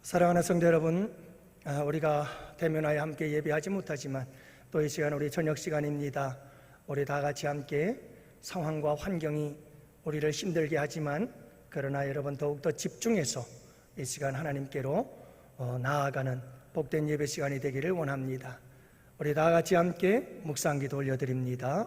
사랑하는 성도 여러분, 우리가 대면하여 함께 예배하지 못하지만 또 이 시간 우리 저녁 시간입니다. 우리 다 같이 함께 상황과 환경이 우리를 힘들게 하지만 그러나 여러분 더욱더 집중해서 이 시간 하나님께로 나아가는 복된 예배 시간이 되기를 원합니다. 우리 다 같이 함께 묵상기도 올려드립니다.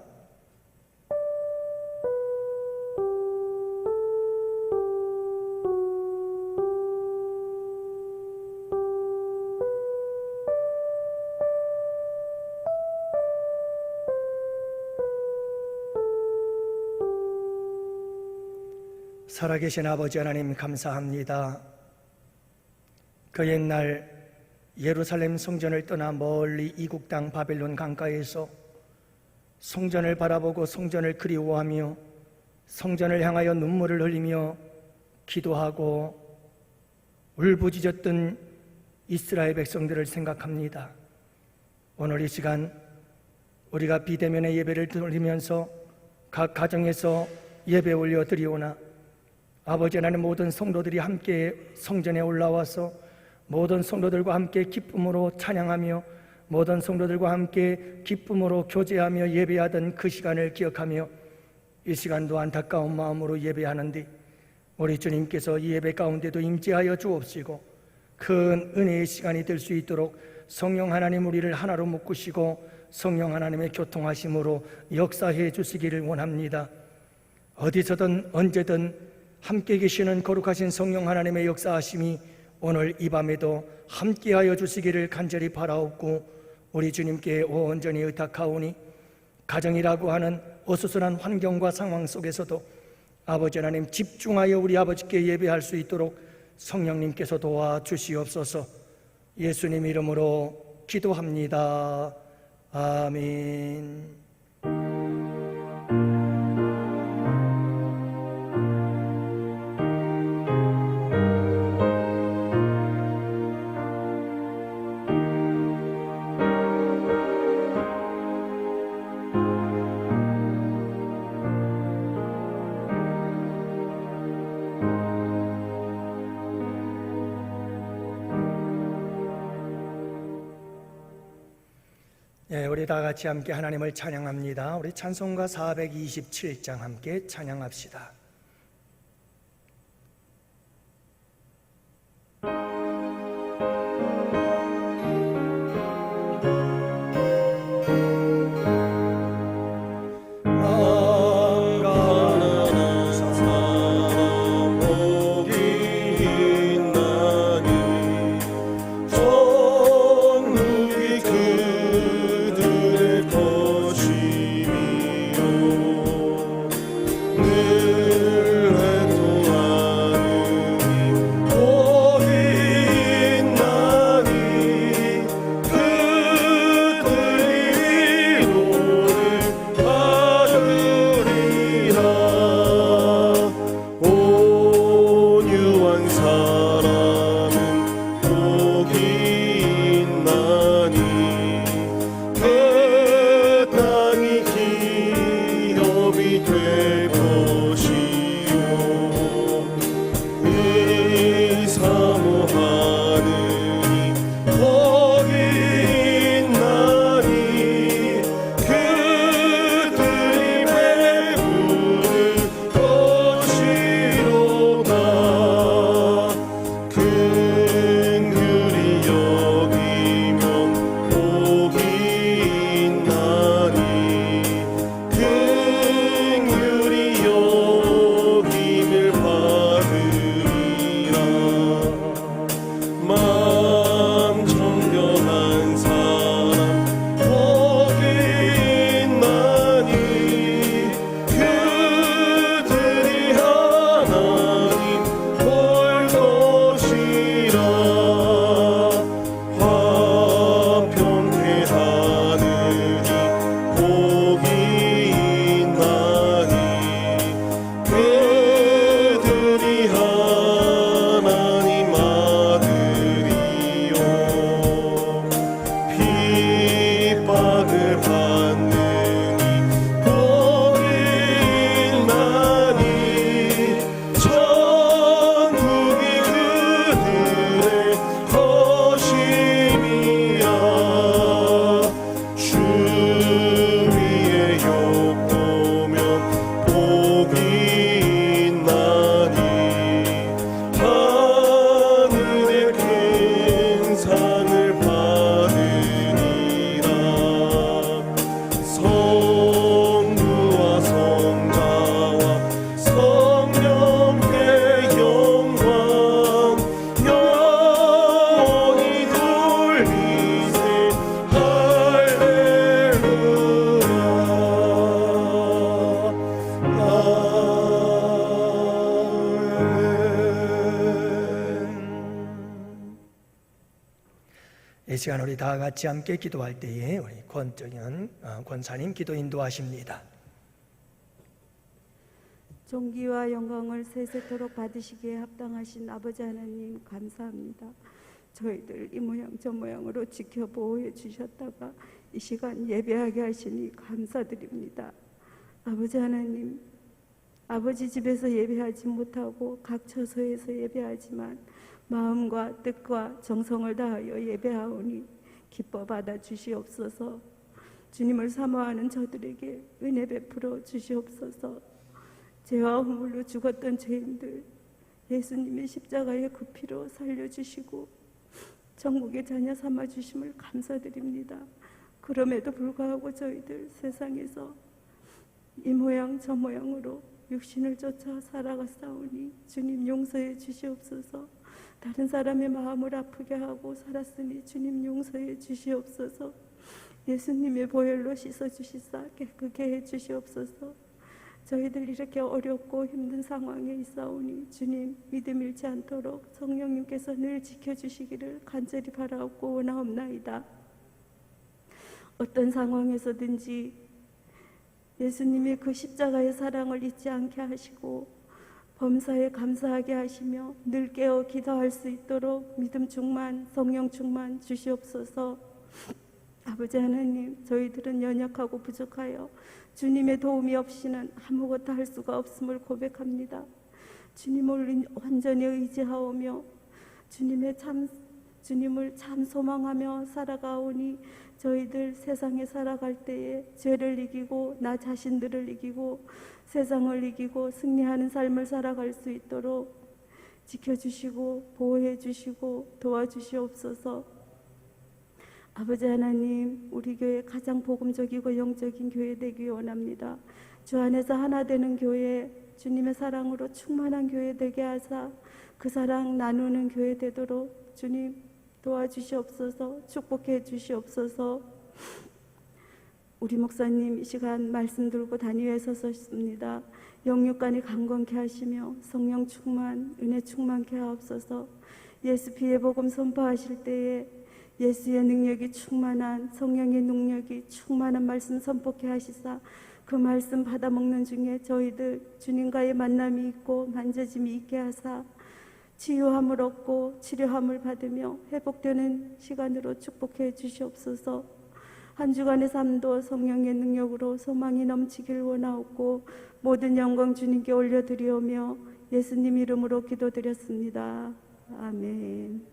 살아계신 아버지 하나님 감사합니다. 그 옛날 예루살렘 성전을 떠나 멀리 이국 땅 바벨론 강가에서 성전을 바라보고 성전을 그리워하며 성전을 향하여 눈물을 흘리며 기도하고 울부짖었던 이스라엘 백성들을 생각합니다. 오늘 이 시간 우리가 비대면의 예배를 드리면서 각 가정에서 예배 올려 드리오나 아버지 하나님, 모든 성도들이 함께 성전에 올라와서 모든 성도들과 함께 기쁨으로 찬양하며 모든 성도들과 함께 기쁨으로 교제하며 예배하던 그 시간을 기억하며 이 시간도 안타까운 마음으로 예배하는데 우리 주님께서 이 예배 가운데도 임재하여 주옵시고 큰 은혜의 시간이 될 수 있도록 성령 하나님 우리를 하나로 묶으시고 성령 하나님의 교통하심으로 역사해 주시기를 원합니다. 어디서든 언제든 함께 계시는 거룩하신 성령 하나님의 역사하심이 오늘 이 밤에도 함께하여 주시기를 간절히 바라옵고 우리 주님께 온전히 의탁하오니 가정이라고 하는 어수선한 환경과 상황 속에서도 아버지 하나님 집중하여 우리 아버지께 예배할 수 있도록 성령님께서 도와주시옵소서. 예수님 이름으로 기도합니다. 아멘. 우리 다 같이 함께 하나님을 찬양합니다. 우리 찬송가 427장 함께 찬양합시다. 늘 이 시간 우리 다 같이 함께 기도할 때에 우리 권정현 권사님 기도 인도하십니다. 존귀와 영광을 세세토록 받으시기에 합당하신 아버지 하나님 감사합니다. 저희들 이 모양 저 모양으로 지켜 보호해 주셨다가 이 시간 예배하게 하시니 감사드립니다. 아버지 하나님, 아버지 집에서 예배하지 못하고 각 처소에서 예배하지만 마음과 뜻과 정성을 다하여 예배하오니 기뻐 받아 주시옵소서. 주님을 사모하는 저들에게 은혜 베풀어 주시옵소서. 죄와 허물로 죽었던 죄인들 예수님의 십자가의 그 피로 살려주시고 천국의 자녀 삼아주심을 감사드립니다. 그럼에도 불구하고 저희들 세상에서 이 모양 저 모양으로 육신을 쫓아 살아갔사오니 주님 용서해 주시옵소서. 다른 사람의 마음을 아프게 하고 살았으니 주님 용서해 주시옵소서. 예수님의 보혈로 씻어주시사 깨끗게 해 주시옵소서. 저희들 이렇게 어렵고 힘든 상황에 있사오니 주님 믿음 잃지 않도록 성령님께서 늘 지켜주시기를 간절히 바라옵고 원하옵나이다. 어떤 상황에서든지 예수님의 그 십자가의 사랑을 잊지 않게 하시고 범사에 감사하게 하시며 늘 깨어 기도할 수 있도록 믿음 충만, 성령 충만 주시옵소서. 아버지 하나님, 저희들은 연약하고 부족하여 주님의 도움이 없이는 아무것도 할 수가 없음을 고백합니다. 주님을 완전히 의지하오며 주님을 참 소망하며 살아가오니 저희들 세상에 살아갈 때에 죄를 이기고 나 자신들을 이기고 세상을 이기고 승리하는 삶을 살아갈 수 있도록 지켜주시고 보호해 주시고 도와주시옵소서. 아버지 하나님, 우리 교회 가장 복음적이고 영적인 교회 되기 원합니다. 주 안에서 하나 되는 교회, 주님의 사랑으로 충만한 교회 되게 하사 그 사랑 나누는 교회 되도록 주님 도와주시옵소서. 축복해 주시옵소서. 우리 목사님 이 시간 말씀 들고 단위에 서셨습니다. 영육간이 강건케 하시며 성령 충만, 은혜 충만케 하옵소서. 예수 피의 복음 선포하실 때에 예수의 능력이 충만한, 성령의 능력이 충만한 말씀 선포케 하시사 그 말씀 받아먹는 중에 저희들 주님과의 만남이 있고 만져짐이 있게 하사 치유함을 얻고 치료함을 받으며 회복되는 시간으로 축복해 주시옵소서. 한 주간의 삶도 성령의 능력으로 소망이 넘치길 원하옵고 모든 영광 주님께 올려드리오며 예수님 이름으로 기도드렸습니다. 아멘.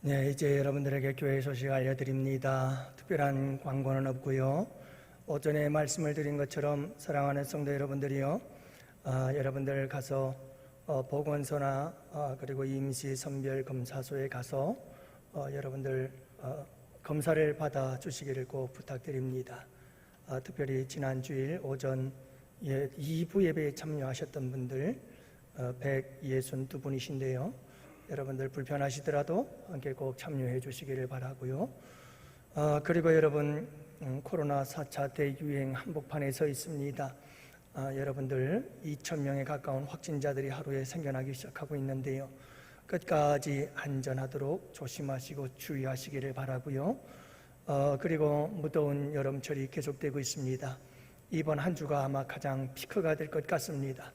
네, 이제 여러분들에게 교회 소식 알려드립니다. 특별한 광고는 없고요. 오전에 말씀을 드린 것처럼 사랑하는 성도 여러분들이요, 여러분들 가서 보건소나 그리고 임시 선별 검사소에 가서 여러분들 검사를 받아 주시기를 꼭 부탁드립니다. 특별히 지난 주일 오전 2부 예배에 참여하셨던 분들 162분이신데요. 여러분들 불편하시더라도 함께 꼭 참여해 주시기를 바라고요. 그리고 여러분 코로나 4차 대유행 한복판에 서 있습니다. 여러분들 2,000명에 가까운 확진자들이 하루에 생겨나기 시작하고 있는데요. 끝까지 안전하도록 조심하시고 주의하시기를 바라고요. 그리고 무더운 여름철이 계속되고 있습니다. 이번 한 주가 아마 가장 피크가 될 것 같습니다.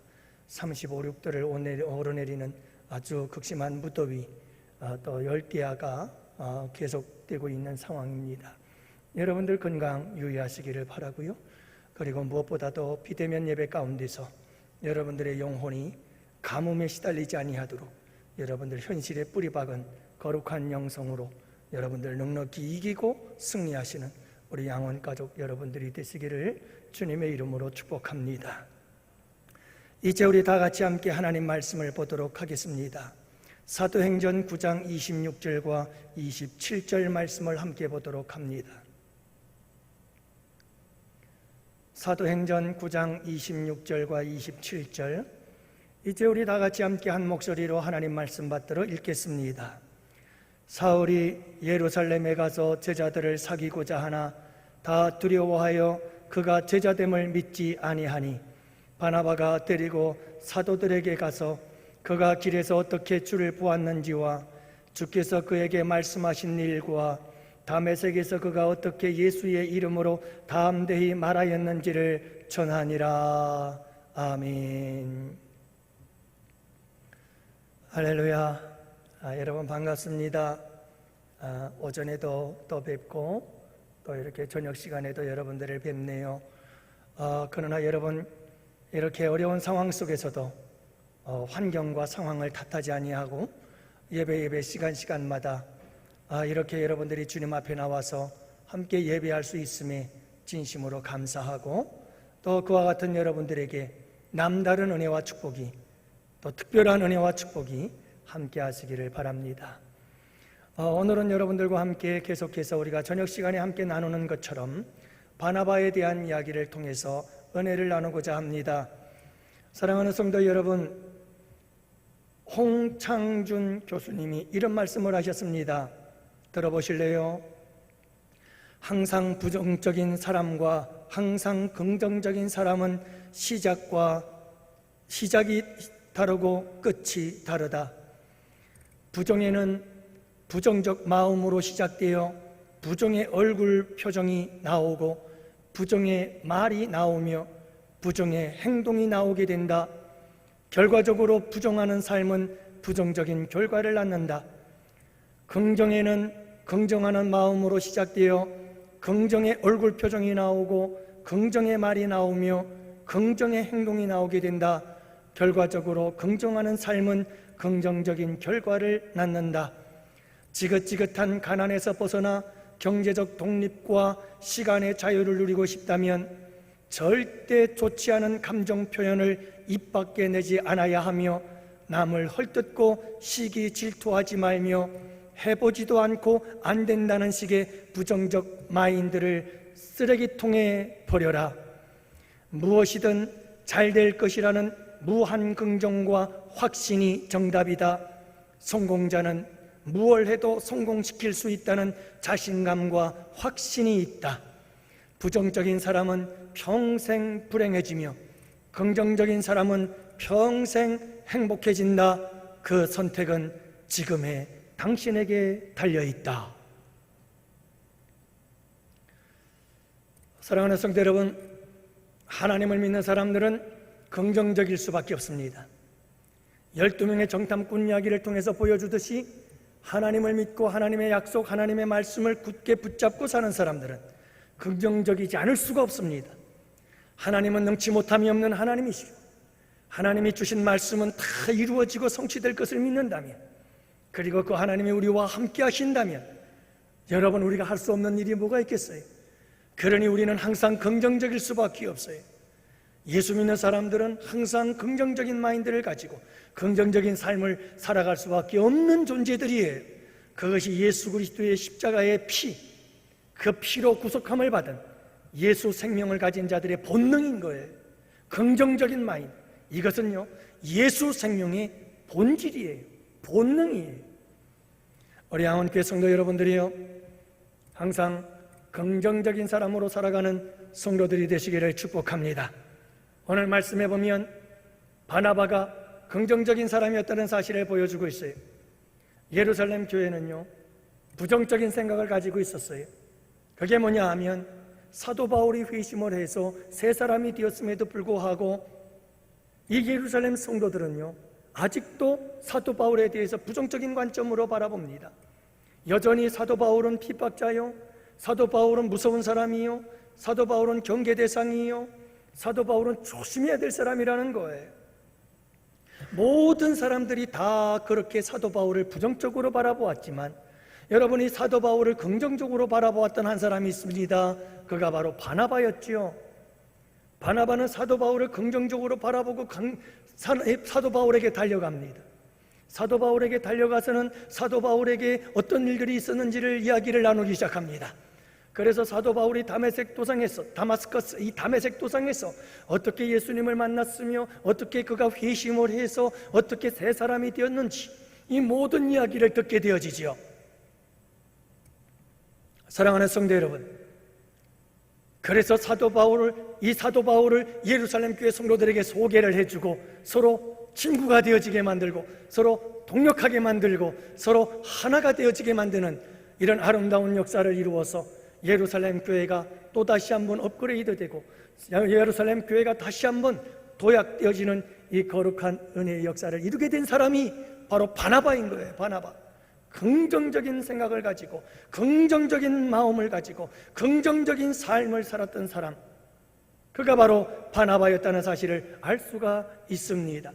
35, 6도를 오르내리는 아주 극심한 무더위, 또 열대야가 계속되고 있는 상황입니다. 여러분들 건강 유의하시기를 바라고요. 그리고 무엇보다도 비대면 예배 가운데서 여러분들의 영혼이 가뭄에 시달리지 아니하도록 여러분들 현실에 뿌리박은 거룩한 영성으로 여러분들 넉넉히 이기고 승리하시는 우리 양원 가족 여러분들이 되시기를 주님의 이름으로 축복합니다. 이제 우리 다 같이 함께 하나님 말씀을 보도록 하겠습니다. 사도행전 9장 26절과 27절 말씀을 함께 보도록 합니다. 사도행전 9장 26절과 27절, 이제 우리 다 같이 함께 한 목소리로 하나님 말씀 받들어 읽겠습니다. 사울이 예루살렘에 가서 제자들을 사귀고자 하나 다 두려워하여 그가 제자됨을 믿지 아니하니 바나바가 데리고 사도들에게 가서 그가 길에서 어떻게 주를 보았는지와 주께서 그에게 말씀하신 일과 다메섹에서 그가 어떻게 예수의 이름으로 담대히 말하였는지를 전하니라. 아멘. 할렐루야. 여러분 반갑습니다. 오전에도 또 뵙고 또 이렇게 저녁 시간에도 여러분들을 뵙네요. 그러나 여러분, 이렇게 어려운 상황 속에서도 환경과 상황을 탓하지 아니하고 예배 시간마다 이렇게 여러분들이 주님 앞에 나와서 함께 예배할 수 있음에 진심으로 감사하고, 또 그와 같은 여러분들에게 남다른 은혜와 축복이, 또 특별한 은혜와 축복이 함께 하시기를 바랍니다. 오늘은 여러분들과 함께 계속해서 우리가 저녁 시간에 함께 나누는 것처럼 바나바에 대한 이야기를 통해서 은혜를 나누고자 합니다. 사랑하는 성도 여러분, 홍창준 교수님이 이런 말씀을 하셨습니다. 들어보실래요? 항상 부정적인 사람과 항상 긍정적인 사람은 시작이 다르고 끝이 다르다. 부정에는 부정적 마음으로 시작되어 부정의 얼굴 표정이 나오고 부정의 말이 나오며 부정의 행동이 나오게 된다. 결과적으로 부정하는 삶은 부정적인 결과를 낳는다. 긍정에는 긍정하는 마음으로 시작되어 긍정의 얼굴 표정이 나오고 긍정의 말이 나오며 긍정의 행동이 나오게 된다. 결과적으로 긍정하는 삶은 긍정적인 결과를 낳는다. 지긋지긋한 가난에서 벗어나 경제적 독립과 시간의 자유를 누리고 싶다면 절대 좋지 않은 감정 표현을 입 밖에 내지 않아야 하며 남을 헐뜯고 시기 질투하지 말며 해보지도 않고 안 된다는 식의 부정적 마인드를 쓰레기통에 버려라. 무엇이든 잘 될 것이라는 무한 긍정과 확신이 정답이다. 성공자는 무엇을 해도 성공시킬 수 있다는 자신감과 확신이 있다. 부정적인 사람은 평생 불행해지며 긍정적인 사람은 평생 행복해진다. 그 선택은 지금의 당신에게 달려있다. 사랑하는 성도 여러분, 하나님을 믿는 사람들은 긍정적일 수밖에 없습니다. 12명의 정탐꾼 이야기를 통해서 보여주듯이 하나님을 믿고 하나님의 약속, 하나님의 말씀을 굳게 붙잡고 사는 사람들은 긍정적이지 않을 수가 없습니다. 하나님은 능치 못함이 없는 하나님이시고 하나님이 주신 말씀은 다 이루어지고 성취될 것을 믿는다면, 그리고 그 하나님이 우리와 함께 하신다면 여러분, 우리가 할 수 없는 일이 뭐가 있겠어요? 그러니 우리는 항상 긍정적일 수밖에 없어요. 예수 믿는 사람들은 항상 긍정적인 마인드를 가지고 긍정적인 삶을 살아갈 수밖에 없는 존재들이에요. 그것이 예수 그리스도의 십자가의 피, 그 피로 구속함을 받은 예수 생명을 가진 자들의 본능인 거예요. 긍정적인 마인드, 이것은요 예수 생명의 본질이에요. 본능이에요. 우리 양원교회 성도 여러분들이요, 항상 긍정적인 사람으로 살아가는 성도들이 되시기를 축복합니다. 오늘 말씀해 보면 바나바가 긍정적인 사람이었다는 사실을 보여주고 있어요. 예루살렘 교회는요 부정적인 생각을 가지고 있었어요. 그게 뭐냐 하면 사도 바울이 회심을 해서 세 사람이 되었음에도 불구하고 이 예루살렘 성도들은요 아직도 사도 바울에 대해서 부정적인 관점으로 바라봅니다. 여전히 사도 바울은 핍박자요, 사도 바울은 무서운 사람이요, 사도 바울은 경계 대상이요, 사도 바울은 조심해야 될 사람이라는 거예요. 모든 사람들이 다 그렇게 사도 바울을 부정적으로 바라보았지만 여러분이 사도 바울을 긍정적으로 바라보았던 한 사람이 있습니다. 그가 바로 바나바였지요. 바나바는 사도 바울을 긍정적으로 바라보고 사도 바울에게 달려갑니다. 사도 바울에게 달려가서는 사도 바울에게 어떤 일들이 있었는지를 이야기를 나누기 시작합니다. 그래서 사도 바울이 다메섹 도상에서 어떻게 예수님을 만났으며 어떻게 그가 회심을 해서 어떻게 새 사람이 되었는지 이 모든 이야기를 듣게 되어지죠. 사랑하는 성도 여러분, 그래서 사도 바울을 예루살렘 교회 성도들에게 소개를 해주고 서로 친구가 되어지게 만들고 서로 동력하게 만들고 서로 하나가 되어지게 만드는 이런 아름다운 역사를 이루어서 예루살렘 교회가 또다시 한번 업그레이드되고 예루살렘 교회가 다시 한번 도약되어지는 이 거룩한 은혜의 역사를 이루게 된 사람이 바로 바나바인 거예요. 바나바. 긍정적인 생각을 가지고 긍정적인 마음을 가지고 긍정적인 삶을 살았던 사람, 그가 바로 바나바였다는 사실을 알 수가 있습니다.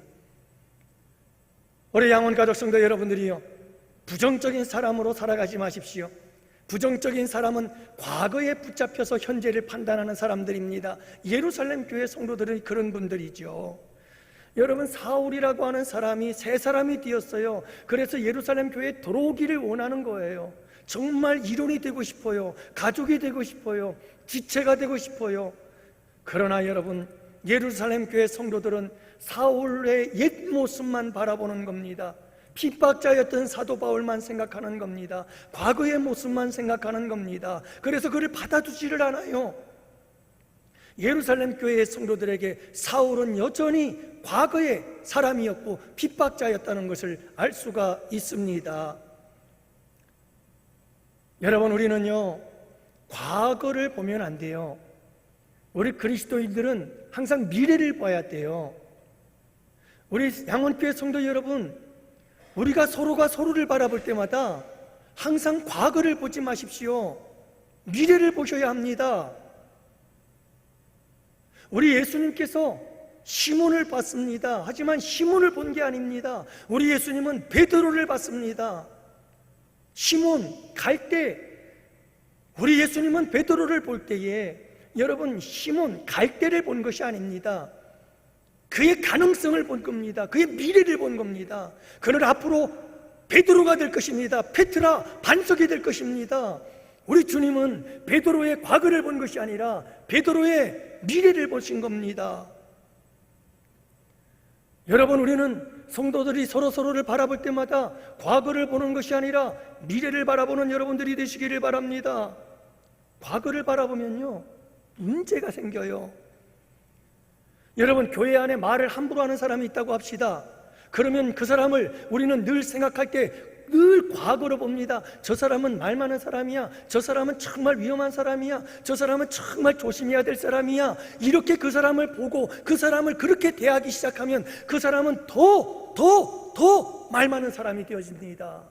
우리 양원가족 성도 여러분들이요, 부정적인 사람으로 살아가지 마십시오. 부정적인 사람은 과거에 붙잡혀서 현재를 판단하는 사람들입니다. 예루살렘 교회 성도들은 그런 분들이죠. 여러분, 사울이라고 하는 사람이 새 사람이 되었어요. 그래서 예루살렘 교회에 들어오기를 원하는 거예요. 정말 일원이 되고 싶어요. 가족이 되고 싶어요. 지체가 되고 싶어요. 그러나 여러분, 예루살렘 교회 성도들은 사울의 옛 모습만 바라보는 겁니다. 핍박자였던 사도 바울만 생각하는 겁니다. 과거의 모습만 생각하는 겁니다. 그래서 그를 받아주지를 않아요. 예루살렘 교회의 성도들에게 사울은 여전히 과거의 사람이었고 핍박자였다는 것을 알 수가 있습니다. 여러분, 우리는요, 과거를 보면 안 돼요. 우리 그리스도인들은 항상 미래를 봐야 돼요. 우리 양원교회 성도 여러분, 우리가 서로가 서로를 바라볼 때마다 항상 과거를 보지 마십시오. 미래를 보셔야 합니다. 우리 예수님께서 시몬을 봤습니다. 하지만 시몬을 본 게 아닙니다. 우리 예수님은 베드로를 봤습니다. 시몬 갈 때, 우리 예수님은 베드로를 볼 때에 여러분, 시몬 갈 때를 본 것이 아닙니다. 그의 가능성을 본 겁니다. 그의 미래를 본 겁니다. 그는 앞으로 베드로가 될 것입니다. 페트라 반석이 될 것입니다. 우리 주님은 베드로의 과거를 본 것이 아니라 베드로의 미래를 보신 겁니다. 여러분, 우리는 성도들이 서로를 바라볼 때마다 과거를 보는 것이 아니라 미래를 바라보는 여러분들이 되시기를 바랍니다. 과거를 바라보면요, 문제가 생겨요. 여러분, 교회 안에 말을 함부로 하는 사람이 있다고 합시다. 그러면 그 사람을 우리는 늘 생각할 때 늘 과거로 봅니다. 저 사람은 말 많은 사람이야. 저 사람은 정말 위험한 사람이야. 저 사람은 정말 조심해야 될 사람이야. 이렇게 그 사람을 보고 그 사람을 그렇게 대하기 시작하면 그 사람은 더 말 많은 사람이 되어집니다.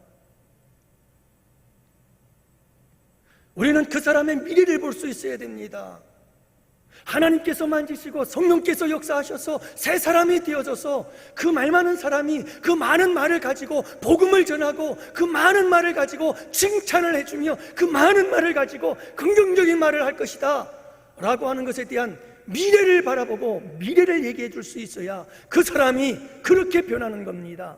우리는 그 사람의 미래를 볼 수 있어야 됩니다. 하나님께서 만지시고 성령께서 역사하셔서 새 사람이 되어져서 그 말 많은 사람이 그 많은 말을 가지고 복음을 전하고 그 많은 말을 가지고 칭찬을 해주며 그 많은 말을 가지고 긍정적인 말을 할 것이다 라고 하는 것에 대한 미래를 바라보고 미래를 얘기해 줄 수 있어야 그 사람이 그렇게 변하는 겁니다.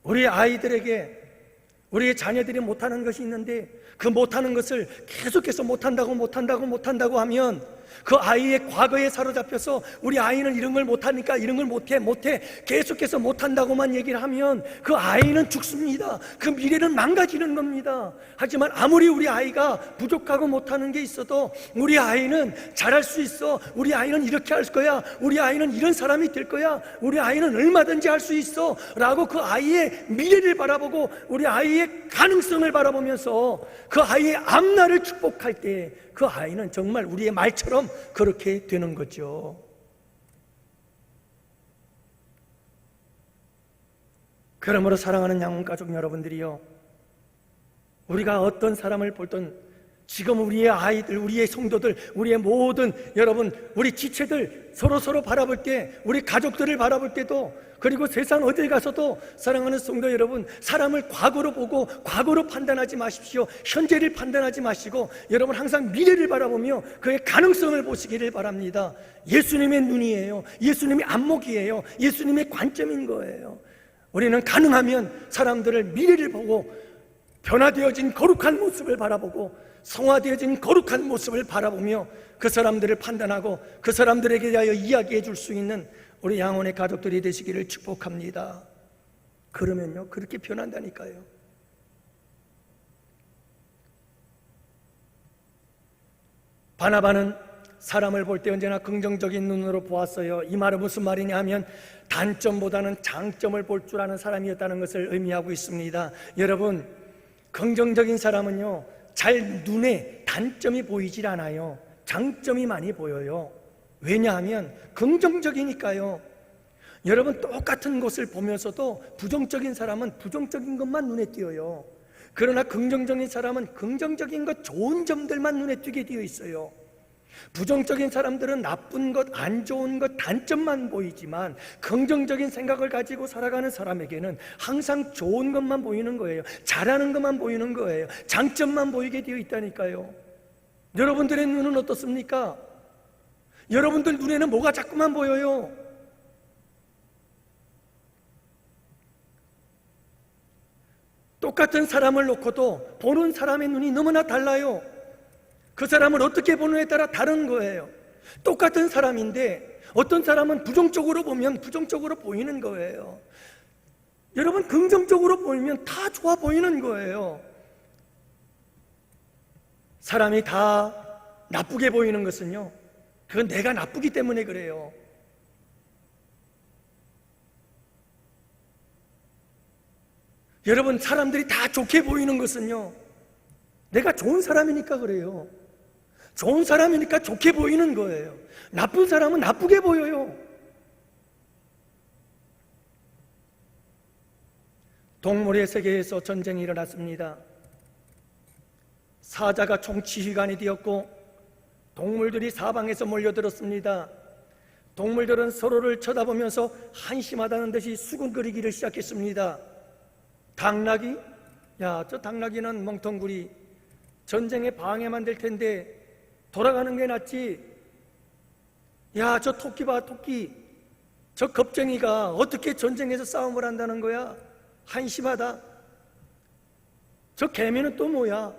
우리 아이들에게 우리의 자녀들이 못하는 것이 있는데 그 못하는 것을 계속해서 못한다고 하면 그 아이의 과거에 사로잡혀서 우리 아이는 이런 걸 못하니까 이런 걸 못해 계속해서 못한다고만 얘기를 하면 그 아이는 죽습니다. 그 미래는 망가지는 겁니다. 하지만 아무리 우리 아이가 부족하고 못하는 게 있어도 우리 아이는 잘할 수 있어. 우리 아이는 이렇게 할 거야. 우리 아이는 이런 사람이 될 거야. 우리 아이는 얼마든지 할 수 있어 라고 그 아이의 미래를 바라보고 우리 아이의 가능성을 바라보면서 그 아이의 앞날을 축복할 때 그 아이는 정말 우리의 말처럼 그렇게 되는 거죠. 그러므로 사랑하는 양원가족 여러분들이요, 우리가 어떤 사람을 보든 지금 우리의 아이들, 우리의 성도들, 우리의 모든 여러분, 우리 지체들 서로 바라볼 때, 우리 가족들을 바라볼 때도, 그리고 세상 어딜 가서도 사랑하는 성도 여러분, 사람을 과거로 보고 과거로 판단하지 마십시오. 현재를 판단하지 마시고 여러분 항상 미래를 바라보며 그의 가능성을 보시기를 바랍니다. 예수님의 눈이에요. 예수님의 안목이에요. 예수님의 관점인 거예요. 우리는 가능하면 사람들을 미래를 보고 변화되어진 거룩한 모습을 바라보고 성화되어진 거룩한 모습을 바라보며 그 사람들을 판단하고 그 사람들에게 대하여 이야기해 줄 수 있는 우리 양혼의 가족들이 되시기를 축복합니다. 그러면요, 그렇게 변한다니까요. 바나바는 사람을 볼 때 언제나 긍정적인 눈으로 보았어요. 이 말은 무슨 말이냐 하면 단점보다는 장점을 볼 줄 아는 사람이었다는 것을 의미하고 있습니다. 여러분, 긍정적인 사람은요, 잘 눈에 단점이 보이질 않아요. 장점이 많이 보여요. 왜냐하면 긍정적이니까요. 여러분, 똑같은 것을 보면서도 부정적인 사람은 부정적인 것만 눈에 띄어요. 그러나 긍정적인 사람은 긍정적인 것, 좋은 점들만 눈에 띄게 되어 있어요. 부정적인 사람들은 나쁜 것, 안 좋은 것, 단점만 보이지만 긍정적인 생각을 가지고 살아가는 사람에게는 항상 좋은 것만 보이는 거예요. 잘하는 것만 보이는 거예요. 장점만 보이게 되어 있다니까요. 여러분들의 눈은 어떻습니까? 여러분들 눈에는 뭐가 자꾸만 보여요? 똑같은 사람을 놓고도 보는 사람의 눈이 너무나 달라요. 그 사람을 어떻게 보느냐에 따라 다른 거예요. 똑같은 사람인데 어떤 사람은 부정적으로 보면 부정적으로 보이는 거예요. 여러분, 긍정적으로 보이면 다 좋아 보이는 거예요. 사람이 다 나쁘게 보이는 것은요, 그건 내가 나쁘기 때문에 그래요. 여러분, 사람들이 다 좋게 보이는 것은요, 내가 좋은 사람이니까 그래요. 좋은 사람이니까 좋게 보이는 거예요. 나쁜 사람은 나쁘게 보여요. 동물의 세계에서 전쟁이 일어났습니다. 사자가 총치휘관이 되었고 동물들이 사방에서 몰려들었습니다. 동물들은 서로를 쳐다보면서 한심하다는 듯이 수군거리기를 시작했습니다. 당나귀? 야, 저 당나귀는 멍텅구리, 전쟁에 방해만 될 텐데 돌아가는 게 낫지. 야, 저 토끼 봐, 토끼. 저 겁쟁이가 어떻게 전쟁에서 싸움을 한다는 거야? 한심하다. 저 개미는 또 뭐야?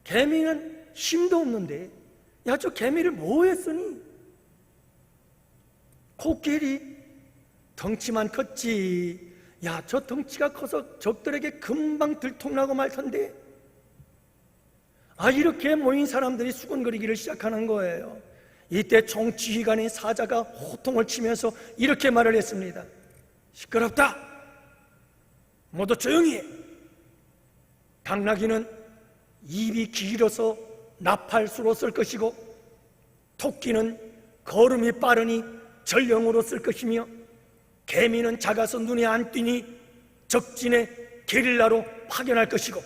개미는 힘도 없는데, 야, 저 개미를 뭐 했으니? 코끼리 덩치만 컸지. 야, 저 덩치가 커서 적들에게 금방 들통나고 말 텐데. 이렇게 모인 사람들이 수군거리기를 시작하는 거예요. 이때 총지휘관인 사자가 호통을 치면서 이렇게 말을 했습니다. 시끄럽다. 모두 조용히 해. 당나귀는 입이 길어서 나팔수로 쓸 것이고 토끼는 걸음이 빠르니 전령으로 쓸 것이며 개미는 작아서 눈에 안 띄니 적진에 게릴라로 파견할 것이고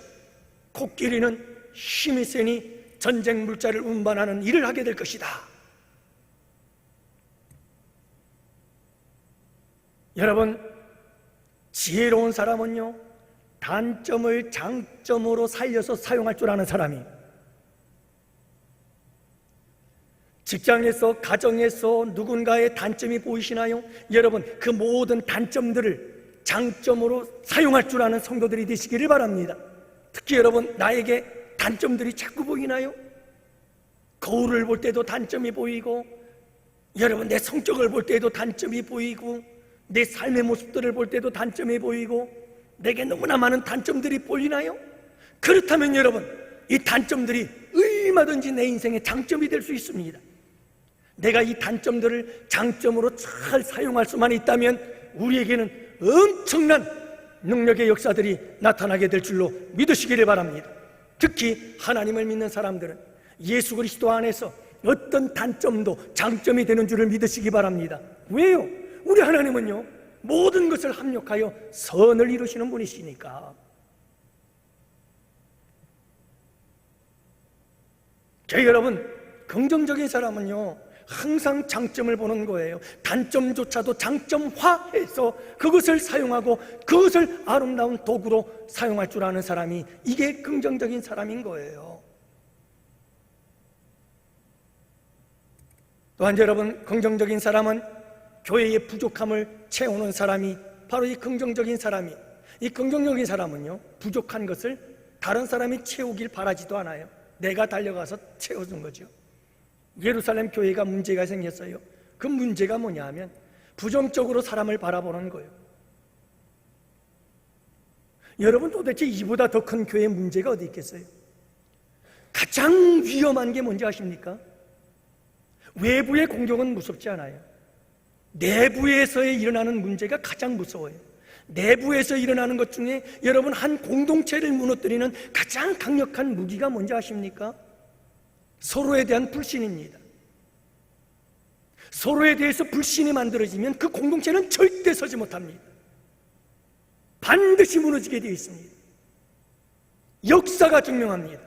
코끼리는 힘이 세니 전쟁 물자를 운반하는 일을 하게 될 것이다. 여러분, 지혜로운 사람은요, 단점을 장점으로 살려서 사용할 줄 아는 사람이, 직장에서, 가정에서 누군가의 단점이 보이시나요? 여러분, 그 모든 단점들을 장점으로 사용할 줄 아는 성도들이 되시기를 바랍니다. 특히 여러분, 나에게 단점들이 자꾸 보이나요? 거울을 볼 때도 단점이 보이고, 여러분, 내 성격을 볼 때도 단점이 보이고, 내 삶의 모습들을 볼 때도 단점이 보이고, 내게 너무나 많은 단점들이 보이나요? 그렇다면 여러분, 이 단점들이 얼마든지 내 인생의 장점이 될 수 있습니다. 내가 이 단점들을 장점으로 잘 사용할 수만 있다면 우리에게는 엄청난 능력의 역사들이 나타나게 될 줄로 믿으시기를 바랍니다. 특히 하나님을 믿는 사람들은 예수 그리스도 안에서 어떤 단점도 장점이 되는 줄을 믿으시기 바랍니다. 왜요? 우리 하나님은요, 모든 것을 합력하여 선을 이루시는 분이시니까. 여러분, 긍정적인 사람은요 항상 장점을 보는 거예요. 단점조차도 장점화해서 그것을 사용하고 그것을 아름다운 도구로 사용할 줄 아는 사람이, 이게 긍정적인 사람인 거예요. 또한 여러분, 긍정적인 사람은 교회의 부족함을 채우는 사람이 바로 이 긍정적인 사람이, 이 긍정적인 사람은요 부족한 것을 다른 사람이 채우길 바라지도 않아요. 내가 달려가서 채워준 거죠. 예루살렘 교회가 문제가 생겼어요. 그 문제가 뭐냐 하면 부정적으로 사람을 바라보는 거예요. 여러분, 도대체 이보다 더 큰 교회의 문제가 어디 있겠어요? 가장 위험한 게 뭔지 아십니까? 외부의 공격은 무섭지 않아요. 내부에서 일어나는 문제가 가장 무서워요. 내부에서 일어나는 것 중에 여러분, 한 공동체를 무너뜨리는 가장 강력한 무기가 뭔지 아십니까? 서로에 대한 불신입니다. 서로에 대해서 불신이 만들어지면 그 공동체는 절대 서지 못합니다. 반드시 무너지게 되어 있습니다. 역사가 증명합니다.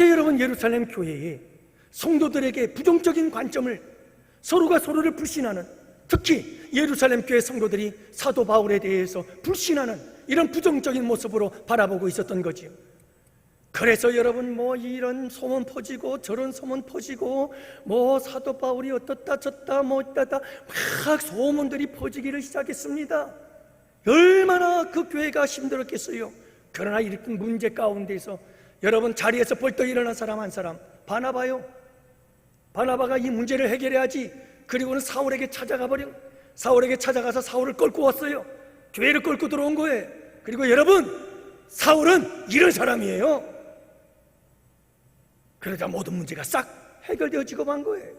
여러분, 예루살렘 교회에 성도들에게 부정적인 관점을, 서로가 서로를 불신하는, 특히 예루살렘 교회 성도들이 사도 바울에 대해서 불신하는 이런 부정적인 모습으로 바라보고 있었던 거지요. 그래서 여러분, 이런 소문 퍼지고 저런 소문 퍼지고 사도 바울이 어떻다 저따 어따다 막 소문들이 퍼지기를 시작했습니다. 얼마나 그 교회가 힘들었겠어요. 그러나 이런 문제 가운데서 여러분, 자리에서 벌떡 일어난 사람 한 사람, 바나바요. 바나바가 이 문제를 해결해야지. 그리고는 사울에게 찾아가서 사울을 끌고 왔어요. 교회를 끌고 들어온 거예요. 그리고 여러분, 사울은 이런 사람이에요. 그러자 모든 문제가 싹 해결되어지고 만 거예요.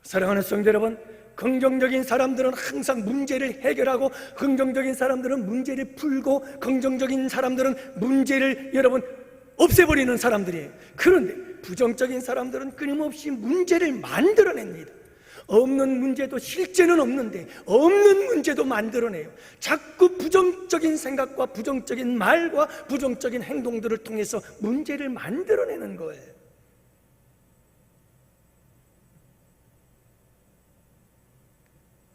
사랑하는 성도 여러분, 긍정적인 사람들은 항상 문제를 해결하고, 긍정적인 사람들은 문제를 풀고, 긍정적인 사람들은 문제를 여러분 없애버리는 사람들이에요. 그런데 부정적인 사람들은 끊임없이 문제를 만들어냅니다. 없는 문제도 실제는 없는데 없는 문제도 만들어내요. 자꾸 부정적인 생각과 부정적인 말과 부정적인 행동들을 통해서 문제를 만들어내는 거예요.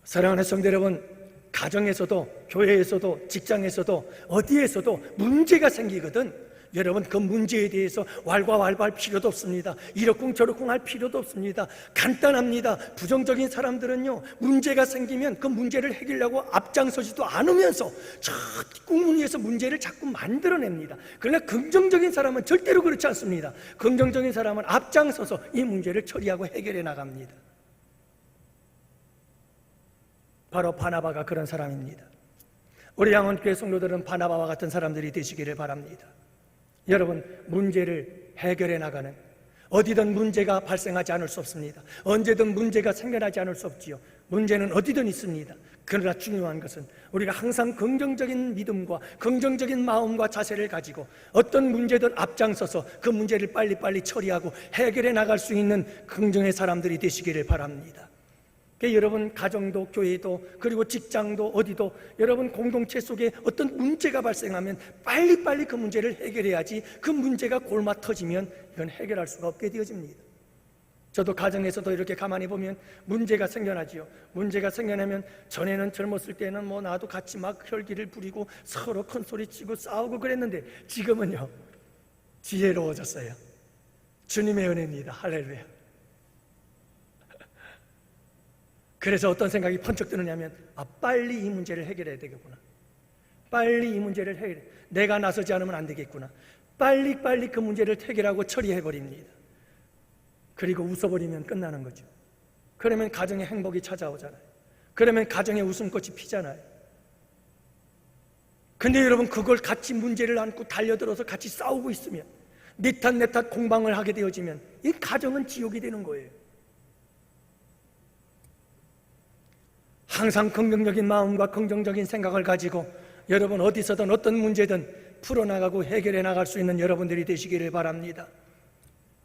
사랑하는 성도 여러분, 가정에서도 교회에서도 직장에서도 어디에서도 문제가 생기거든 여러분, 그 문제에 대해서 왈가왈부할 필요도 없습니다. 이러쿵저러쿵 할 필요도 없습니다. 간단합니다. 부정적인 사람들은요, 문제가 생기면 그 문제를 해결하려고 앞장서지도 않으면서 저 뒷구멍에서 문제를 자꾸 만들어냅니다. 그러나 긍정적인 사람은 절대로 그렇지 않습니다. 긍정적인 사람은 앞장서서 이 문제를 처리하고 해결해 나갑니다. 바로 바나바가 그런 사람입니다. 우리 양원교회 성도들은 바나바와 같은 사람들이 되시기를 바랍니다. 여러분, 문제를 해결해 나가는, 어디든 문제가 발생하지 않을 수 없습니다. 언제든 문제가 생겨나지 않을 수 없지요. 문제는 어디든 있습니다. 그러나 중요한 것은 우리가 항상 긍정적인 믿음과 긍정적인 마음과 자세를 가지고 어떤 문제든 앞장서서 그 문제를 빨리빨리 처리하고 해결해 나갈 수 있는 긍정의 사람들이 되시기를 바랍니다. 여러분, 가정도 교회도 그리고 직장도 어디도 여러분 공동체 속에 어떤 문제가 발생하면 빨리빨리 그 문제를 해결해야지, 그 문제가 골마 터지면 이건 해결할 수가 없게 되어집니다. 저도 가정에서도 이렇게 가만히 보면 문제가 생겨나지요. 문제가 생겨나면 전에는 젊었을 때는 나도 같이 막 혈기를 부리고 서로 큰 소리치고 싸우고 그랬는데 지금은요 지혜로워졌어요. 주님의 은혜입니다. 할렐루야. 그래서 어떤 생각이 번쩍 드느냐면 빨리 이 문제를 해결해야 되겠구나. 빨리 이 문제를 해결해. 내가 나서지 않으면 안 되겠구나. 빨리 그 문제를 해결하고 처리해버립니다. 그리고 웃어버리면 끝나는 거죠. 그러면 가정에 행복이 찾아오잖아요. 그러면 가정에 웃음꽃이 피잖아요. 근데 여러분, 그걸 같이 문제를 안고 달려들어서 같이 싸우고 있으면, 네 탓 내 탓 공방을 하게 되어지면 이 가정은 지옥이 되는 거예요. 항상 긍정적인 마음과 긍정적인 생각을 가지고 여러분 어디서든 어떤 문제든 풀어나가고 해결해 나갈 수 있는 여러분들이 되시기를 바랍니다.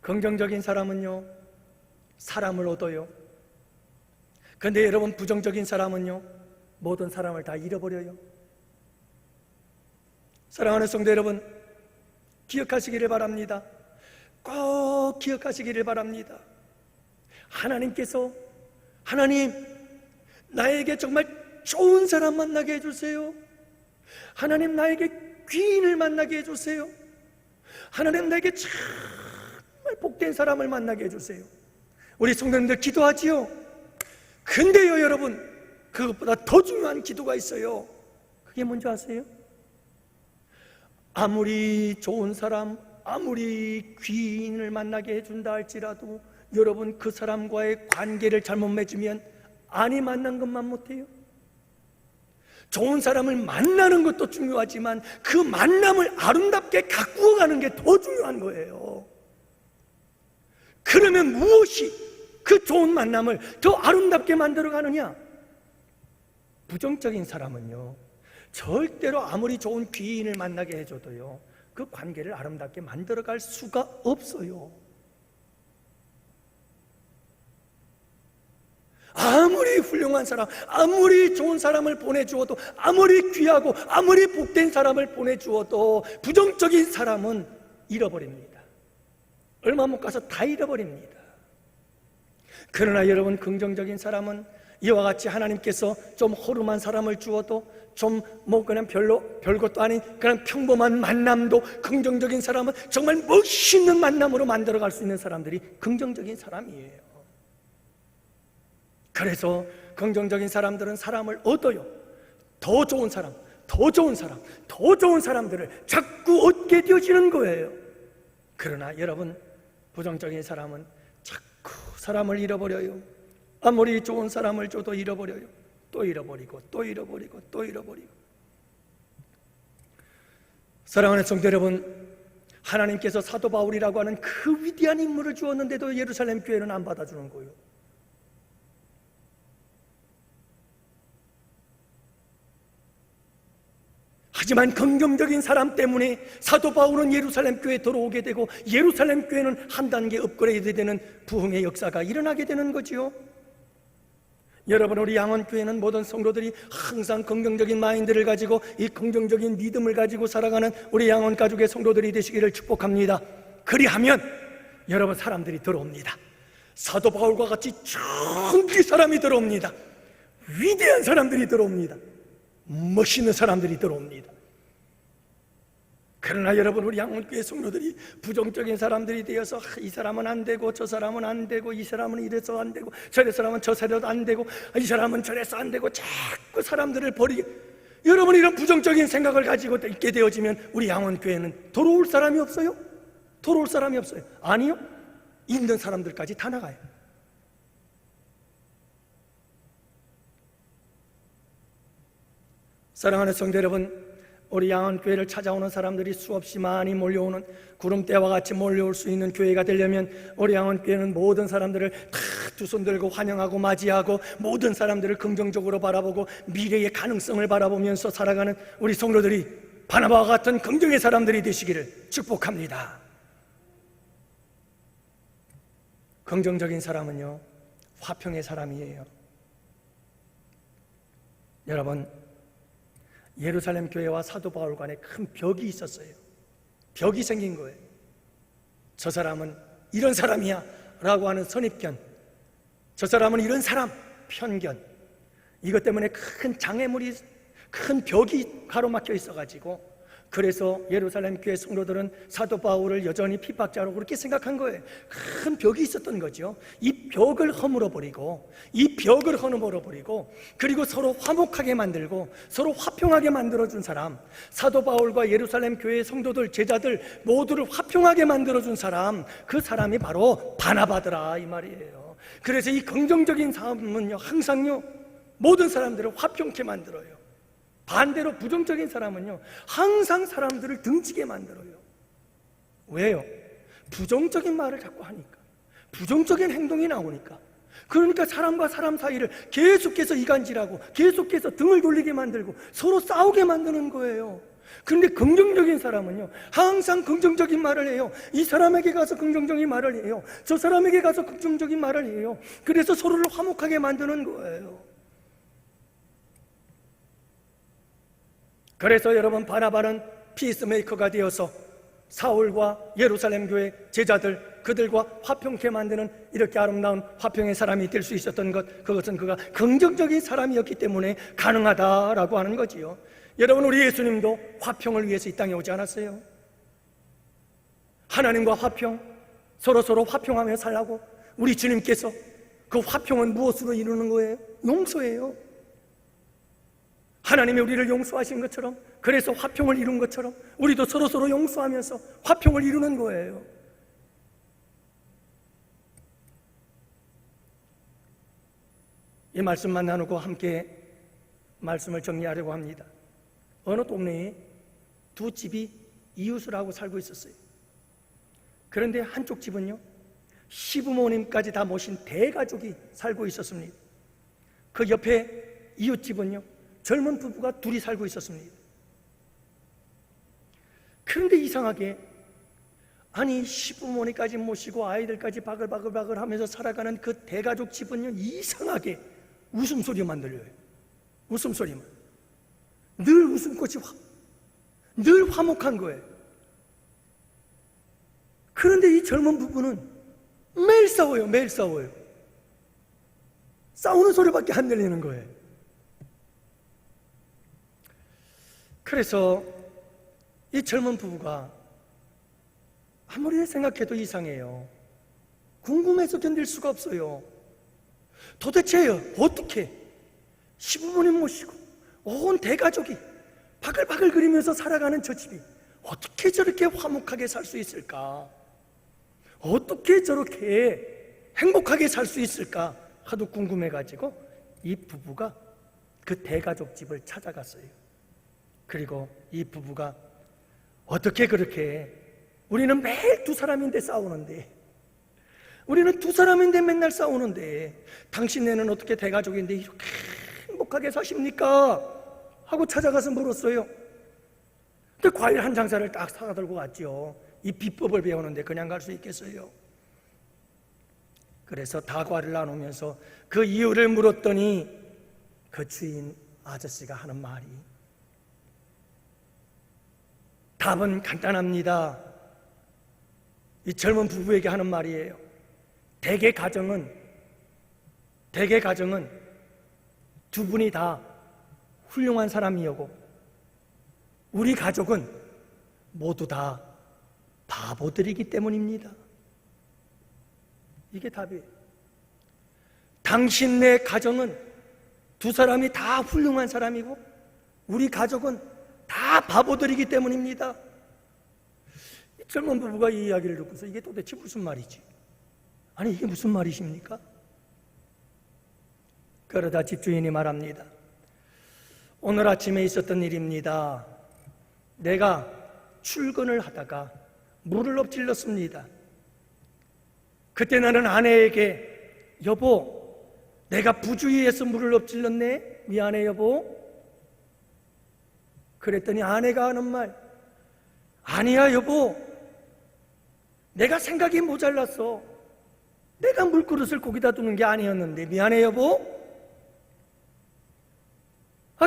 긍정적인 사람은요 사람을 얻어요. 근데 여러분, 부정적인 사람은요 모든 사람을 다 잃어버려요. 사랑하는 성도 여러분, 기억하시기를 바랍니다. 꼭 기억하시기를 바랍니다. 하나님께서 하나님 나에게 정말 좋은 사람 만나게 해주세요. 하나님 나에게 귀인을 만나게 해주세요. 하나님 나에게 정말 복된 사람을 만나게 해주세요. 우리 성도님들 기도하지요. 근데요 여러분, 그것보다 더 중요한 기도가 있어요. 그게 뭔지 아세요? 아무리 좋은 사람, 아무리 귀인을 만나게 해준다 할지라도 여러분 그 사람과의 관계를 잘못 맺으면 아니 만난 것만 못해요. 좋은 사람을 만나는 것도 중요하지만 그 만남을 아름답게 가꾸어 가는 게 더 중요한 거예요. 그러면 무엇이 그 좋은 만남을 더 아름답게 만들어 가느냐? 부정적인 사람은요 절대로 아무리 좋은 귀인을 만나게 해줘도요 그 관계를 아름답게 만들어갈 수가 없어요. 아무리 훌륭한 사람, 아무리 좋은 사람을 보내주어도, 아무리 귀하고 아무리 복된 사람을 보내주어도 부정적인 사람은 잃어버립니다. 얼마 못 가서 다 잃어버립니다. 그러나 여러분, 긍정적인 사람은 이와 같이 하나님께서 좀 허름한 사람을 주어도 좀 그냥 별것도 아닌 그냥 평범한 만남도 긍정적인 사람은 정말 멋있는 만남으로 만들어갈 수 있는 사람들이 긍정적인 사람이에요. 그래서 긍정적인 사람들은 사람을 얻어요. 더 좋은 사람, 더 좋은 사람, 더 좋은 사람들을 자꾸 얻게 되어지는 거예요. 그러나 여러분, 부정적인 사람은 자꾸 사람을 잃어버려요. 아무리 좋은 사람을 줘도 잃어버려요. 또 잃어버리고 또 잃어버리고 또 잃어버리고. 사랑하는 성도 여러분, 하나님께서 사도 바울이라고 하는 그 위대한 인물을 주었는데도 예루살렘 교회는 안 받아주는 거예요. 하지만 긍정적인 사람 때문에 사도 바울은 예루살렘 교회에 들어오게 되고 예루살렘 교회는 한 단계 업그레이드 되는 부흥의 역사가 일어나게 되는 거지요. 여러분, 우리 양원교회는 모든 성도들이 항상 긍정적인 마인드를 가지고 이 긍정적인 믿음을 가지고 살아가는 우리 양원 가족의 성도들이 되시기를 축복합니다. 그리하면 여러분, 사람들이 들어옵니다. 사도 바울과 같이 천기 사람이 들어옵니다. 위대한 사람들이 들어옵니다. 멋있는 사람들이 들어옵니다. 그러나 여러분, 우리 양원교회 성도들이 부정적인 사람들이 되어서 이 사람은 안 되고 저 사람은 안 되고 이 사람은 이래서 안 되고 저 사람은 저래서 안 되고 이 사람은 저래서 안 되고 자꾸 사람들을 버리게, 여러분 이런 부정적인 생각을 가지고 있게 되어지면 우리 양원교회는 돌아올 사람이 없어요? 돌아올 사람이 없어요? 아니요, 있는 사람들까지 다 나가요. 사랑하는 성도 여러분, 우리 양원교회를 찾아오는 사람들이 수없이 많이 몰려오는 구름대와 같이 몰려올 수 있는 교회가 되려면 우리 양원교회는 모든 사람들을 다 두 손 들고 환영하고 맞이하고 모든 사람들을 긍정적으로 바라보고 미래의 가능성을 바라보면서 살아가는 우리 성도들이 바나바와 같은 긍정의 사람들이 되시기를 축복합니다. 긍정적인 사람은요 화평의 사람이에요. 여러분, 예루살렘 교회와 사도 바울 간에 큰 벽이 있었어요. 벽이 생긴 거예요. 저 사람은 이런 사람이야 라고 하는 선입견, 저 사람은 이런 사람, 편견, 이것 때문에 큰 장애물이, 큰 벽이 가로막혀 있어가지고 그래서 예루살렘 교회 성도들은 사도 바울을 여전히 핍박자로 그렇게 생각한 거예요. 큰 벽이 있었던 거죠. 이 벽을 허물어버리고 이 벽을 허물어버리고 그리고 서로 화목하게 만들고 서로 화평하게 만들어준 사람, 사도 바울과 예루살렘 교회의 성도들, 제자들 모두를 화평하게 만들어준 사람, 그 사람이 바로 바나바더라 이 말이에요. 그래서 이 긍정적인 사람은요 항상요 모든 사람들을 화평케 만들어요. 반대로 부정적인 사람은요 항상 사람들을 등지게 만들어요. 왜요? 부정적인 말을 자꾸 하니까, 부정적인 행동이 나오니까. 그러니까 사람과 사람 사이를 계속해서 이간질하고 계속해서 등을 돌리게 만들고 서로 싸우게 만드는 거예요. 그런데 긍정적인 사람은요 항상 긍정적인 말을 해요. 이 사람에게 가서 긍정적인 말을 해요. 저 사람에게 가서 긍정적인 말을 해요. 그래서 서로를 화목하게 만드는 거예요. 그래서 여러분, 바나바는 피스메이커가 되어서 사울과 예루살렘 교회 제자들, 그들과 화평케 만드는 이렇게 아름다운 화평의 사람이 될 수 있었던 것, 그것은 그가 긍정적인 사람이었기 때문에 가능하다라고 하는 거지요. 여러분, 우리 예수님도 화평을 위해서 이 땅에 오지 않았어요? 하나님과 화평, 서로 화평하며 살라고 우리 주님께서 그 화평은 무엇으로 이루는 거예요? 용서예요. 하나님이 우리를 용서하신 것처럼, 그래서 화평을 이룬 것처럼 우리도 서로 용서하면서 화평을 이루는 거예요. 이 말씀만 나누고 함께 말씀을 정리하려고 합니다. 어느 동네에 두 집이 이웃을 하고 살고 있었어요. 그런데 한쪽 집은요, 시부모님까지 다 모신 대가족이 살고 있었습니다. 그 옆에 이웃집은요, 젊은 부부가 둘이 살고 있었습니다. 그런데 이상하게, 아니 시부모님까지 모시고 아이들까지 바글바글 하면서 살아가는 그 대가족 집은요, 이상하게 웃음소리만 들려요. 웃음소리만. 늘 웃음꽃이 늘 화목한 거예요. 그런데 이 젊은 부부는 매일 싸워요. 매일 싸워요. 싸우는 소리밖에 안 들리는 거예요. 그래서 이 젊은 부부가 아무리 생각해도 이상해요. 궁금해서 견딜 수가 없어요. 도대체 어떻게 시부모님 모시고 온 대가족이 바글바글 거리면서 살아가는 저 집이 어떻게 저렇게 화목하게 살 수 있을까? 어떻게 저렇게 행복하게 살 수 있을까? 하도 궁금해가지고 이 부부가 그 대가족 집을 찾아갔어요. 그리고 이 부부가 어떻게 그렇게, 우리는 매일 두 사람인데 싸우는데, 우리는 두 사람인데 맨날 싸우는데 당신네는 어떻게 대가족인데 이렇게 행복하게 사십니까? 하고 찾아가서 물었어요. 근데 과일 한 장사를 딱 사다 들고 갔죠. 이 비법을 배우는데 그냥 갈 수 있겠어요? 그래서 다과를 나누면서 그 이유를 물었더니 그 주인 아저씨가 하는 말이, 답은 간단합니다. 이 젊은 부부에게 하는 말이에요. 대개 가정은 두 분이 다 훌륭한 사람이었고 우리 가족은 모두 다 바보들이기 때문입니다. 이게 답이에요. 당신네 가정은 두 사람이 다 훌륭한 사람이고 우리 가족은 다 바보들이기 때문입니다. 이 젊은 부부가 이 이야기를 듣고서 이게 도대체 무슨 말이지? 아니 이게 무슨 말이십니까? 그러다 집주인이 말합니다. 오늘 아침에 있었던 일입니다. 내가 출근을 하다가 물을 엎질렀습니다. 그때 나는 아내에게 여보, 내가 부주의해서 물을 엎질렀네? 미안해 여보. 그랬더니 아내가 하는 말, 아니야 여보, 내가 생각이 모자랐어. 내가 물그릇을 거기다 두는 게 아니었는데 미안해 여보.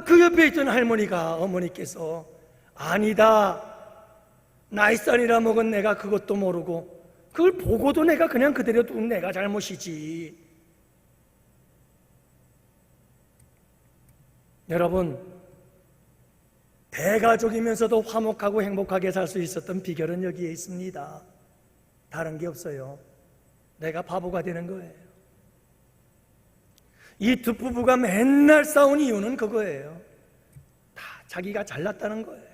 그 옆에 있던 할머니가, 어머니께서 아니다, 나이산이라 먹은 내가 그것도 모르고 그걸 보고도 내가 그냥 그대로 둔 내가 잘못이지. 여러분, 대가족이면서도 화목하고 행복하게 살 수 있었던 비결은 여기에 있습니다. 다른 게 없어요. 내가 바보가 되는 거예요. 이 두 부부가 맨날 싸운 이유는 그거예요. 다 자기가 잘났다는 거예요.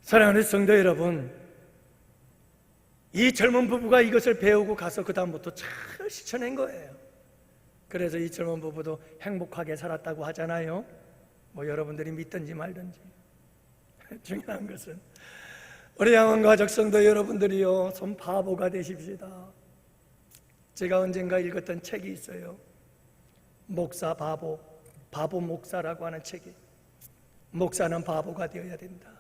사랑하는 성도 여러분, 이 젊은 부부가 이것을 배우고 가서 그 다음부터 잘 실천한 거예요. 그래서 이 젊은 부부도 행복하게 살았다고 하잖아요. 뭐 여러분들이 믿든지 말든지. 중요한 것은 우리 양원가족 성도 여러분들이요, 좀 바보가 되십시다. 제가 언젠가 읽었던 책이 있어요. 목사 바보, 바보 목사라고 하는 책이. 목사는 바보가 되어야 된다.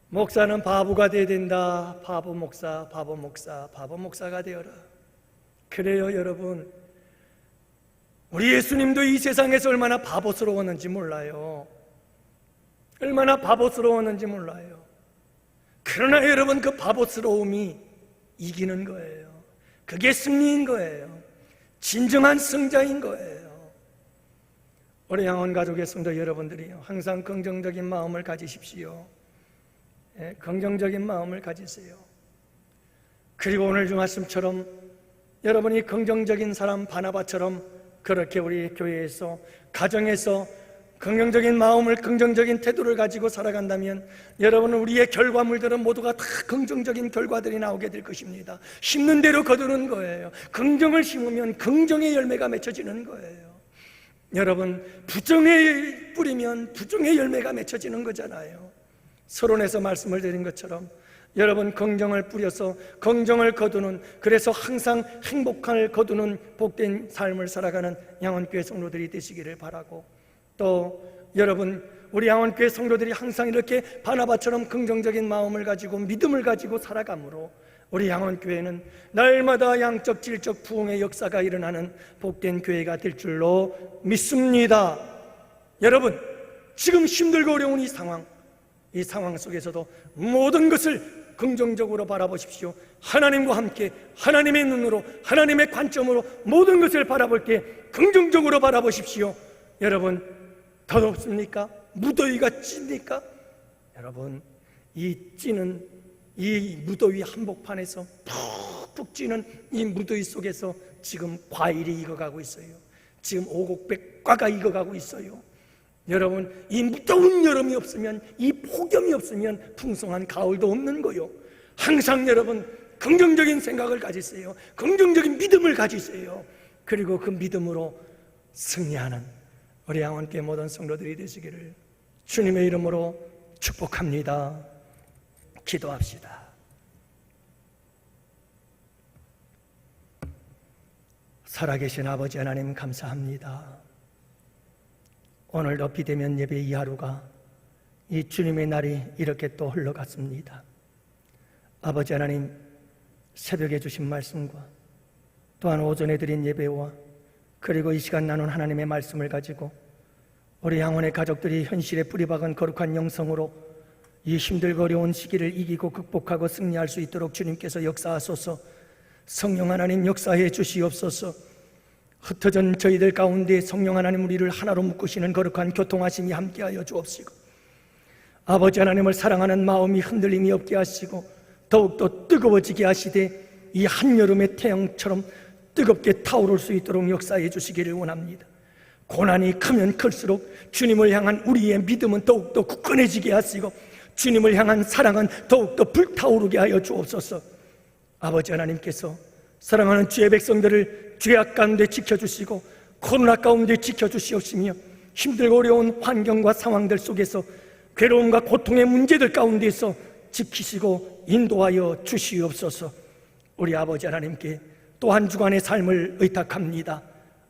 목사는 바보가 되어야 된다. 바보 목사, 바보 목사, 바보 목사가 되어라. 그래요 여러분, 우리 예수님도 이 세상에서 얼마나 바보스러웠는지 몰라요. 얼마나 바보스러웠는지 몰라요. 그러나 여러분, 그 바보스러움이 이기는 거예요. 그게 승리인 거예요. 진정한 승자인 거예요. 우리 양원 가족의 성도 여러분들이요, 항상 긍정적인 마음을 가지십시오. 긍정적인 마음을 가지세요. 그리고 오늘 주말씀처럼 여러분이 긍정적인 사람 바나바처럼 그렇게 우리 교회에서, 가정에서 긍정적인 마음을, 긍정적인 태도를 가지고 살아간다면 여러분, 우리의 결과물들은 모두가 다 긍정적인 결과들이 나오게 될 것입니다. 심는 대로 거두는 거예요. 긍정을 심으면 긍정의 열매가 맺혀지는 거예요. 여러분, 부정을 뿌리면 부정의 열매가 맺혀지는 거잖아요. 서론에서 말씀을 드린 것처럼 여러분, 긍정을 뿌려서 긍정을 거두는, 그래서 항상 행복을 거두는 복된 삶을 살아가는 양원교회 성도들이 되시기를 바라고, 또 여러분, 우리 양원교회 성도들이 항상 이렇게 바나바처럼 긍정적인 마음을 가지고 믿음을 가지고 살아가므로 우리 양원교회는 날마다 양적 질적 부흥의 역사가 일어나는 복된 교회가 될 줄로 믿습니다. 여러분, 지금 힘들고 어려운 이 상황 속에서도 모든 것을 긍정적으로 바라보십시오. 하나님과 함께 하나님의 눈으로, 하나님의 관점으로 모든 것을 바라볼 때 긍정적으로 바라보십시오. 여러분, 더덥습니까? 무더위가 찝니까? 여러분, 이 찌는 이 무더위 한복판에서 푹푹 찌는 이 무더위 속에서 지금 과일이 익어가고 있어요. 지금 오곡백과가 익어가고 있어요. 여러분, 이 무더운 여름이 없으면, 이 폭염이 없으면 풍성한 가을도 없는 거요. 항상 여러분, 긍정적인 생각을 가지세요. 긍정적인 믿음을 가지세요. 그리고 그 믿음으로 승리하는 우리 양원교회 모든 성도들이 되시기를 주님의 이름으로 축복합니다. 기도합시다. 살아계신 아버지 하나님, 감사합니다. 오늘도 비대면 예배 이 하루가, 이 주님의 날이 이렇게 또 흘러갔습니다. 아버지 하나님, 새벽에 주신 말씀과 또한 오전에 드린 예배와 그리고 이 시간 나눈 하나님의 말씀을 가지고 우리 양원의 가족들이 현실에 뿌리박은 거룩한 영성으로 이 힘들고 어려운 시기를 이기고 극복하고 승리할 수 있도록 주님께서 역사하소서. 성령 하나님, 역사해 주시옵소서. 흩어진 저희들 가운데 성령 하나님, 우리를 하나로 묶으시는 거룩한 교통하심이 함께하여 주옵시고, 아버지 하나님을 사랑하는 마음이 흔들림이 없게 하시고 더욱더 뜨거워지게 하시되 이 한여름의 태양처럼 뜨겁게 타오를 수 있도록 역사해 주시기를 원합니다. 고난이 크면 클수록 주님을 향한 우리의 믿음은 더욱더 굳건해지게 하시고 주님을 향한 사랑은 더욱더 불타오르게 하여 주옵소서. 아버지 하나님께서 사랑하는 주의 백성들을 죄악 가운데 지켜주시고 코로나 가운데 지켜주시옵시며 힘들고 어려운 환경과 상황들 속에서 괴로움과 고통의 문제들 가운데서 지키시고 인도하여 주시옵소서. 우리 아버지 하나님께 또 한 주간의 삶을 의탁합니다.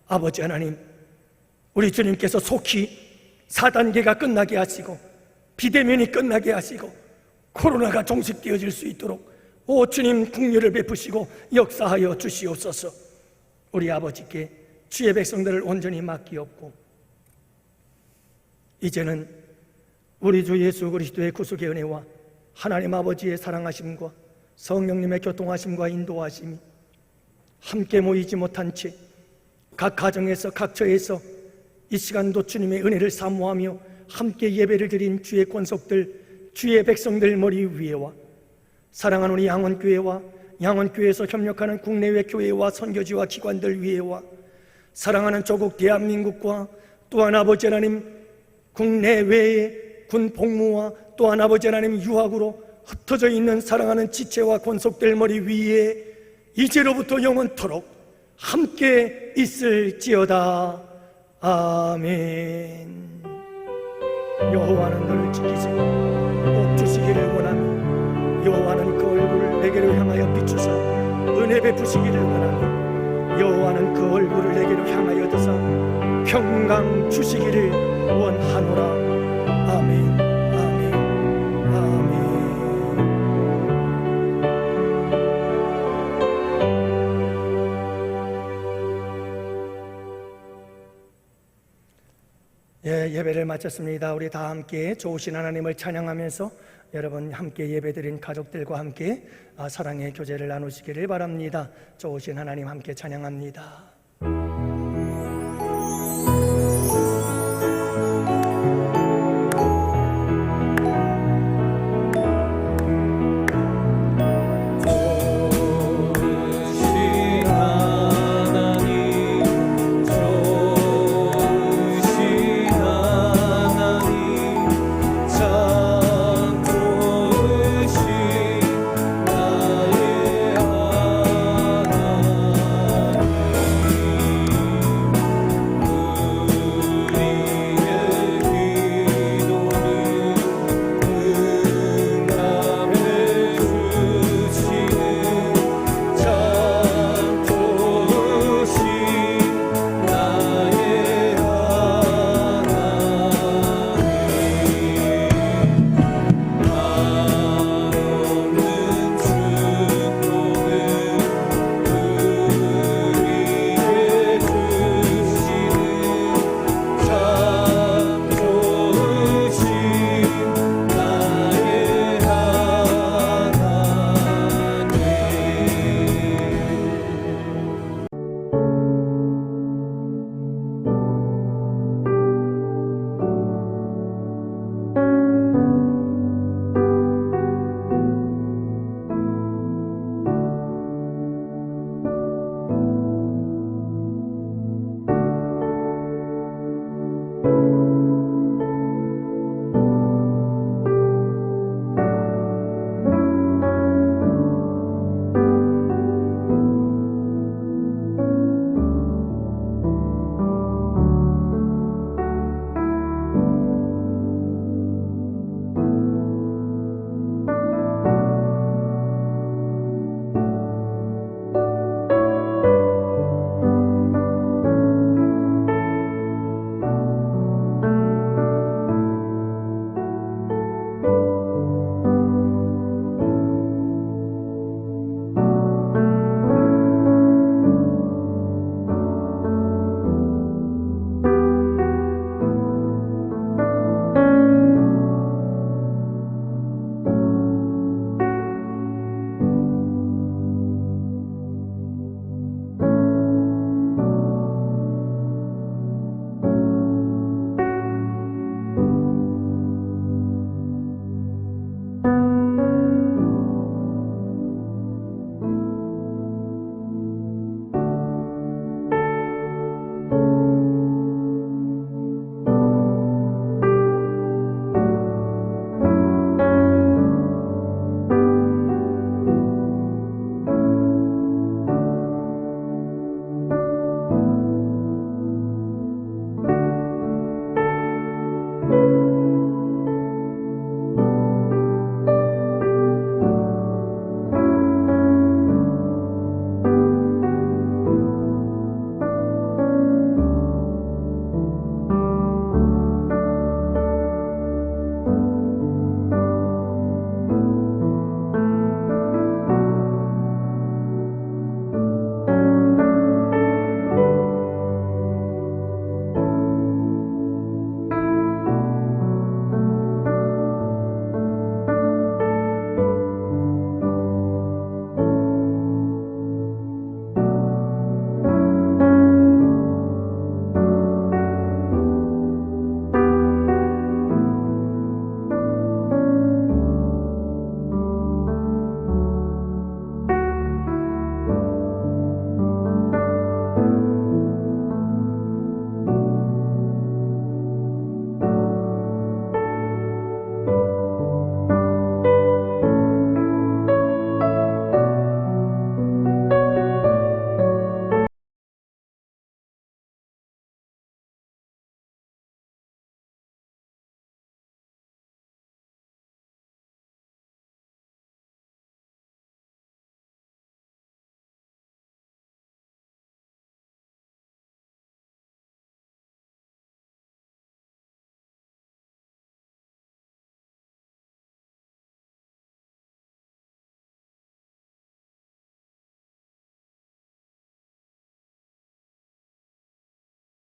아버지 하나님, 우리 주님께서 속히 4단계가 끝나게 하시고 비대면이 끝나게 하시고 코로나가 종식되어질 수 있도록 오 주님 긍휼을 베푸시고 역사하여 주시옵소서. 우리 아버지께 주의 백성들을 온전히 맡기옵고 이제는 우리 주 예수 그리스도의 구속의 은혜와 하나님 아버지의 사랑하심과 성령님의 교통하심과 인도하심이 함께 모이지 못한 채 각 가정에서 각 처에서 이 시간도 주님의 은혜를 사모하며 함께 예배를 드린 주의 권속들, 주의 백성들 머리 위에와 사랑하는 우리 양원교회와 양원교회에서 협력하는 국내외 교회와 선교지와 기관들 위에와 사랑하는 조국 대한민국과 또한 아버지 하나님 국내외의 군 복무와 또한 아버지 하나님 유학으로 흩어져 있는 사랑하는 지체와 권속들 머리 위에 이제로부터 영원토록 함께 있을지어다. 아멘. 여호와는 너를 지키시고 복 주시기를 원하며 여호와는 그 얼굴을 내게로 향하여 비추사 은혜 베푸시기를 원하며 여호와는 그 얼굴을 내게로 향하여 드사 평강 주시기를 원하노라. 아멘. 아멘. 아멘. 네, 예배를 마쳤습니다. 우리 다 함께 좋으신 하나님을 찬양하면서 여러분 함께 예배드린 가족들과 함께 사랑의 교제를 나누시기를 바랍니다. 좋으신 하나님 함께 찬양합니다.